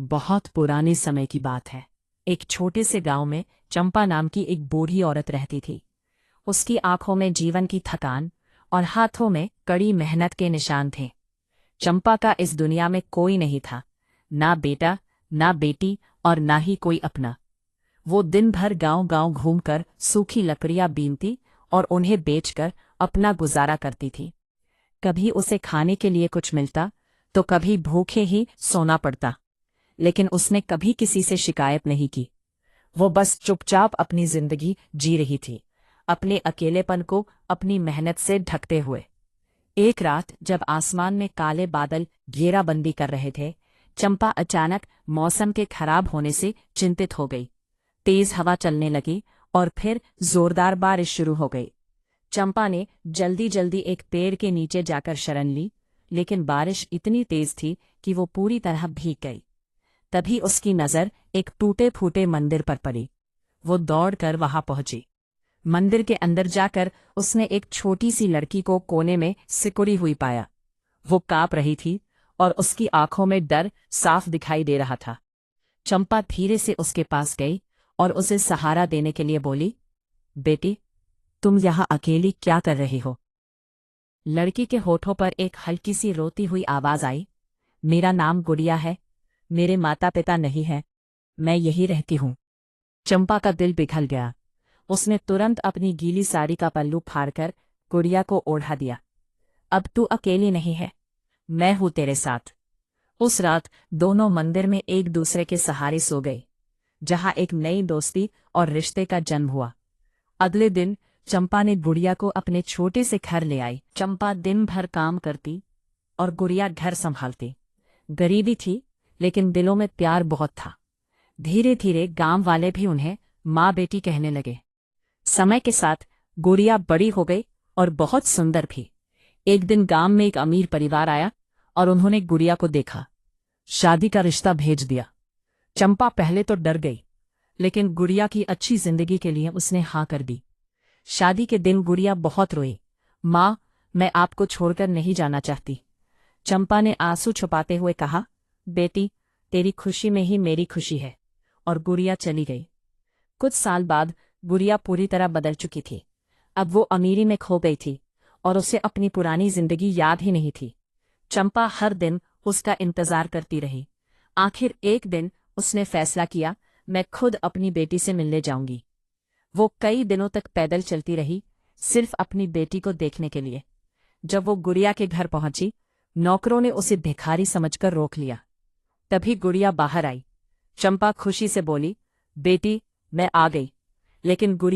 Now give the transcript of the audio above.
बहुत पुराने समय की बात है। एक छोटे से गांव में चंपा नाम की एक बूढ़ी औरत रहती थी। उसकी आंखों में जीवन की थकान और हाथों में कड़ी मेहनत के निशान थे। चंपा का इस दुनिया में कोई नहीं था, ना बेटा, ना बेटी और ना ही कोई अपना। वो दिन भर गांव-गांव घूमकर सूखी लकड़ियां बीनती और उन्हें बेचकर अपना गुजारा करती थी। कभी उसे खाने के लिए कुछ मिलता, तो कभी भूखे ही सोना पड़ता। लेकिन उसने कभी किसी से शिकायत नहीं की। वो बस चुपचाप अपनी जिंदगी जी रही थी, अपने अकेलेपन को अपनी मेहनत से ढकते हुए। एक रात जब आसमान में काले बादल घेराबंदी कर रहे थे, चंपा अचानक मौसम के खराब होने से चिंतित हो गई। तेज हवा चलने लगी और फिर जोरदार बारिश शुरू हो गई। चंपा ने जल्दी जल्दी एक पेड़ के नीचे जाकर शरण ली, लेकिन बारिश इतनी तेज थी कि वो पूरी तरह भीग गई। तभी उसकी नज़र एक टूटे फूटे मंदिर पर पड़ी। वो दौड़कर वहां पहुंची। मंदिर के अंदर जाकर उसने एक छोटी सी लड़की को कोने में सिकुड़ी हुई पाया। वो कांप रही थी और उसकी आंखों में डर साफ दिखाई दे रहा था। चंपा धीरे से उसके पास गई और उसे सहारा देने के लिए बोली, बेटी, तुम यहाँ अकेली क्या कर रही हो? लड़की के होठों पर एक हल्की सी रोती हुई आवाज आई, मेरा नाम गुड़िया है, मेरे माता पिता नहीं है, मैं यही रहती हूँ। चंपा का दिल पिघल गया। उसने तुरंत अपनी गीली साड़ी का पल्लू फाड़कर गुड़िया को ओढ़ा दिया। अब तू अकेली नहीं है, मैं हूं तेरे साथ। उस रात दोनों मंदिर में एक दूसरे के सहारे सो गए, जहां एक नई दोस्ती और रिश्ते का जन्म हुआ। अगले दिन चंपा ने गुड़िया को अपने छोटे से घर ले आई। चंपा दिन भर काम करती और गुड़िया घर संभालती। गरीबी थी, लेकिन दिलों में प्यार बहुत था। धीरे धीरे गांव वाले भी उन्हें माँ बेटी कहने लगे। समय के साथ गुड़िया बड़ी हो गई और बहुत सुंदर भी। एक दिन गांव में एक अमीर परिवार आया और उन्होंने गुड़िया को देखा। शादी का रिश्ता भेज दिया। चंपा पहले तो डर गई, लेकिन गुड़िया की अच्छी जिंदगी के लिए उसने हाँ कर दी। शादी के दिन गुड़िया बहुत रोई। माँ, मैं आपको छोड़कर नहीं जाना चाहती। चंपा ने आंसू छुपाते हुए कहा, बेटी, तेरी खुशी में ही मेरी खुशी है। और गुड़िया चली गई। कुछ साल बाद गुड़िया पूरी तरह बदल चुकी थी। अब वो अमीरी में खो गई थी और उसे अपनी पुरानी जिंदगी याद ही नहीं थी। चंपा हर दिन उसका इंतजार करती रही। आखिर एक दिन उसने फैसला किया, मैं खुद अपनी बेटी से मिलने जाऊंगी। वो कई दिनों तक पैदल चलती रही, सिर्फ अपनी बेटी को देखने के लिए। जब वो गुड़िया के घर पहुंची, नौकरों ने उसे भिखारी समझकर रोक लिया। तभी गुड़िया बाहर आई। चंपा खुशी से बोली, बेटी, मैं आ गई। लेकिन गुड़िया